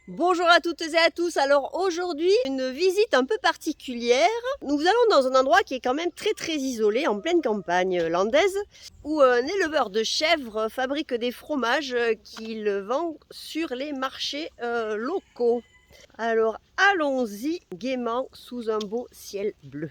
Bonjour à toutes et à tous. Alors aujourd'hui, une visite un peu particulière. Nous allons dans un endroit qui est quand même très isolé, en pleine campagne landaise, où un éleveur de chèvres fabrique des fromages qu'il vend sur les marchés locaux. Alors allons-y gaiement sous un beau ciel bleu.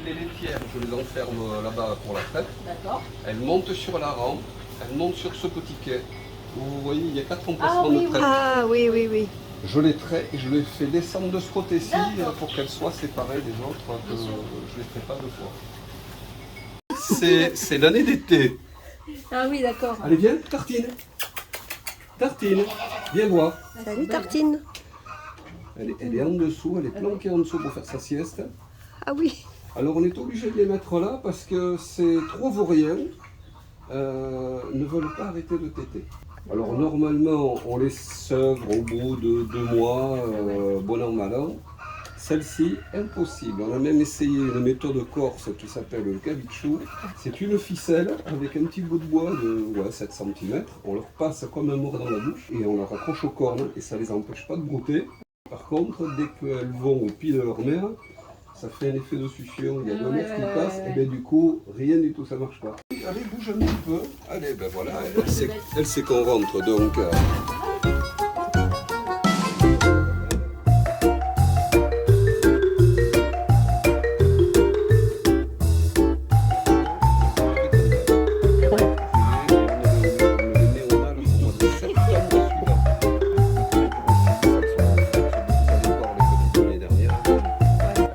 Les laitières, je les enferme là-bas pour la traite. D'accord. Elles montent sur la rampe, elles montent sur ce petit quai. Vous voyez, il y a 4 emplacements de traite. Ah oui. Je les traite et je les fais descendre de ce côté-ci pour qu'elles soient séparées des autres, que je ne les ferai pas deux fois. C'est l'année d'été. Ah oui, d'accord. Allez, viens, Tartine. Tartine, viens voir. Salut Tartine. Elle est en dessous, elle est planquée en dessous pour faire sa sieste. Ah oui. Alors on est obligé de les mettre là parce que ces trois vauriens ne veulent pas arrêter de téter. Alors normalement on les sevre au bout de 2 mois, bon an mal an. Celle-ci, impossible. On a même essayé une méthode corse qui s'appelle le cabichou. C'est une ficelle avec un petit bout de bois de 7 cm. On leur passe comme un mort dans la bouche et on leur accroche aux cornes et ça les empêche pas de brouter. Par contre, dès qu'elles vont au pied de leur mère, ça fait un effet de succion, il y a deux mètres qui passent, et bien du coup, rien du tout, ça marche pas. Allez, bouge un petit peu. Allez, ben voilà, elle sait qu'on rentre, donc...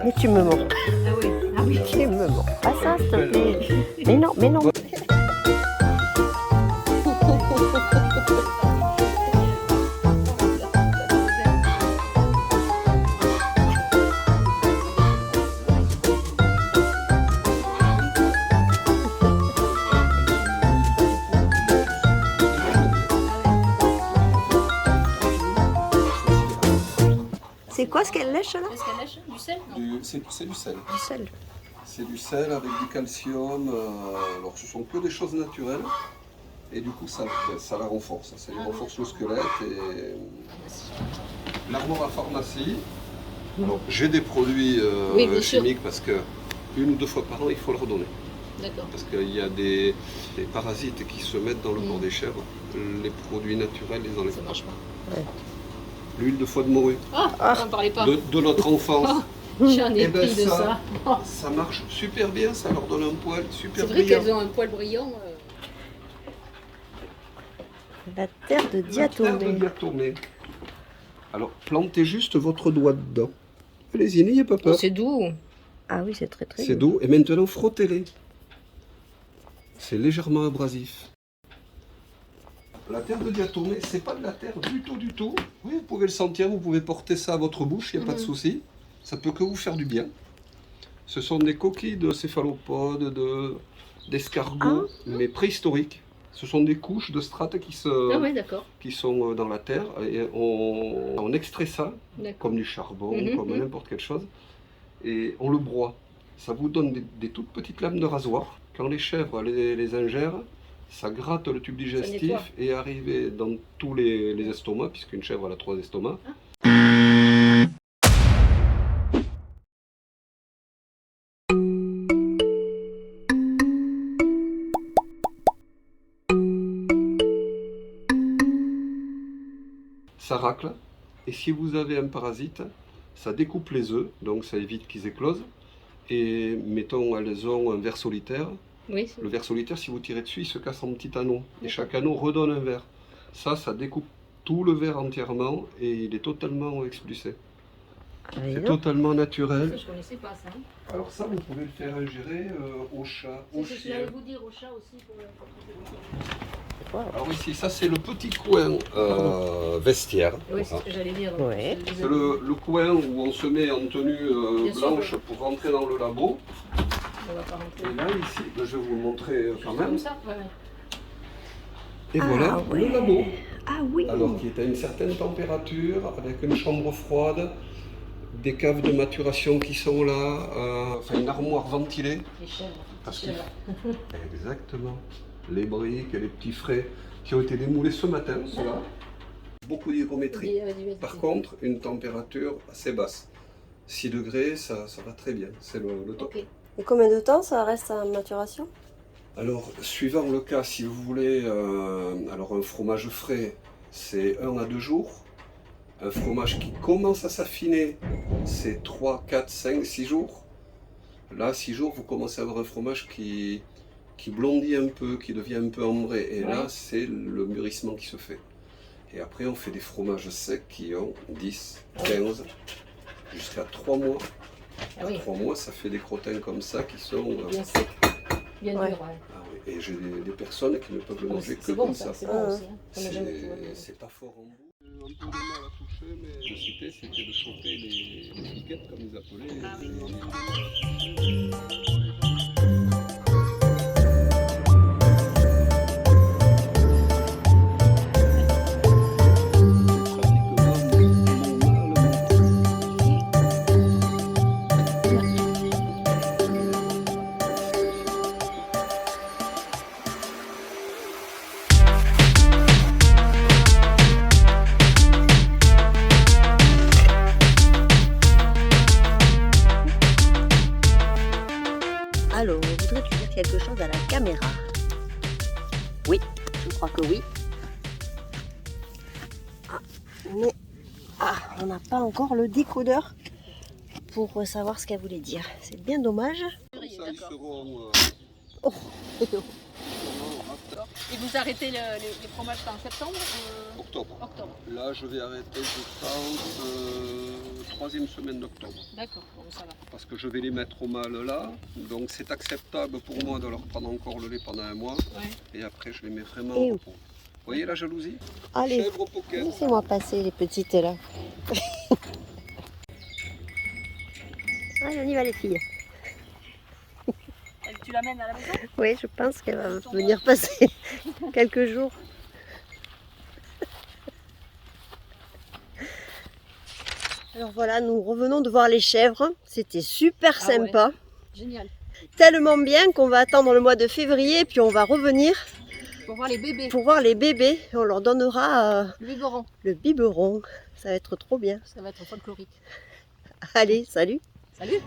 Mais tu me mens. Ah oui. Tu me mens. Pas ça, s'il te plaît. Mais non. C'est quoi ce qu'elle lèche là? Est-ce qu'elle lèche du sel? C'est du sel. Du sel. C'est du sel avec du calcium. Alors ce sont que des choses naturelles. Et du coup ça la renforce. Ça lui renforce le squelette. Et l'armoire à pharmacie. Alors j'ai des produits chimiques parce que 1 ou 2 fois par an il faut le redonner. D'accord. Parce qu'il y a des parasites qui se mettent dans le corps des chèvres. Les produits naturels les enlèvent Ça pas. marche pas. Ouais. L'huile de foie de morue N'en parlez pas. de notre enfance. J'en ai Eh ben, pris de ça. Ça marche super bien, ça leur donne un poil super C'est vrai brillant. qu'elles ont un poil brillant. La terre de La terre de diatomée. diatomée. Alors, plantez juste votre doigt dedans. Allez-y, n'ayez pas peur. C'est doux. Ah oui, c'est très C'est doux. Et maintenant, frottez-les. C'est légèrement abrasif. La terre de diatomée, c'est pas de la terre du tout. Oui, vous pouvez le sentir, vous pouvez porter ça à votre bouche, il n'y a pas de souci. Ça peut que vous faire du bien. Ce sont des coquilles de céphalopodes, d'escargots, mais préhistoriques. Ce sont des couches de strates Ah ouais, d'accord. qui sont dans la terre et on extrait ça D'accord. comme du charbon, comme n'importe quelle chose, et on le broie. Ça vous donne des toutes petites lames de rasoir. Quand les chèvres les ingèrent, ça gratte le tube digestif et arrivé dans tous les estomacs, puisqu'une chèvre elle a 3 estomacs. Ça racle, et si vous avez un parasite, ça découpe les œufs, donc ça évite qu'ils éclosent. Et mettons, elles ont un ver solitaire. Oui. Le ver solitaire, si vous tirez dessus, il se casse en petits anneaux. Et chaque anneau redonne un ver. Ça découpe tout le ver entièrement et il est totalement expulsé. Allez, C'est non. totalement naturel. Je connaissais pas ça. Hein. Alors ça, vous pouvez le faire ingérer au chat, au C'est ce que chien. j'allais vous dire au chat aussi pour Alors ici, ça c'est le petit coin vestiaire. Oui, c'est ce que j'allais dire. Ouais. C'est le coin où on se met en tenue Bien sûr, blanche pour rentrer dans le labo. On va pas rentrer. Et là, ici, je vais vous le montrer quand même. Comme ça, ouais. Et voilà ouais. le labo. Ah oui. Alors qui est à une certaine température, avec une chambre froide, des caves de maturation qui sont là, enfin une armoire ventilée. Les chèvres. Parce les chèvres. Exactement. Les briques et les petits frais qui ont été démoulés ce matin, ceux-là. Beaucoup d'hygrométrie. Par contre, une température assez basse. 6 degrés, ça va très bien. C'est le top. Ok. Et combien de temps ça reste en maturation? Alors, suivant le cas, si vous voulez, alors un fromage frais, c'est 1 à 2 jours. Un fromage qui commence à s'affiner, c'est 3, 4, 5, 6 jours. Là, 6 jours, vous commencez à avoir un fromage qui blondit un peu, qui devient un peu ambré. Et là, c'est le mûrissement qui se fait. Et après, on fait des fromages secs qui ont 10, 15, jusqu'à 3 mois. Ah oui. 3 mois, ça fait des crottins comme ça qui sont... Bien sec. Bien Ouais. dur, ouais. Ah oui. Et j'ai des personnes qui ne peuvent le manger que C'est bon comme ça, ça. c'est bon aussi. Hein. Comme j'aime le poulet. C'est pas fort en bout. Un peu de mal à toucher, mais la cité, c'était de choper les piquettes, comme ils appelaient. Alors, voudrais-tu dire quelque chose à la caméra? Oui, je crois que oui. Ah, mais on n'a pas encore le décodeur pour savoir ce qu'elle voulait dire. C'est bien dommage. Comme ça, ils seront... Oh. Et vous arrêtez les fromages en septembre Octobre. Octobre. Là, je vais arrêter, je pense, 3e semaine d'octobre. D'accord, bon, ça va. Parce que je vais les mettre au mâle là. Donc c'est acceptable pour moi de leur prendre encore le lait pendant un mois. Ouais. Et après, je les mets vraiment Et au repos. Vous voyez la jalousie? Allez, Chèvre au pocket. laissez-moi passer les petites là. Allez, on y va les filles. Tu l'amènes à la maison? Oui, je pense qu'elle va venir passer quelques jours. Alors voilà, nous revenons de voir les chèvres. C'était super Ah sympa. Génial. Tellement bien qu'on va attendre le mois de février, puis on va revenir Pour voir les bébés. pour voir les bébés. On leur donnera Le biberon. le biberon. Ça va être trop bien. Ça va être folklorique. Allez, salut! Salut!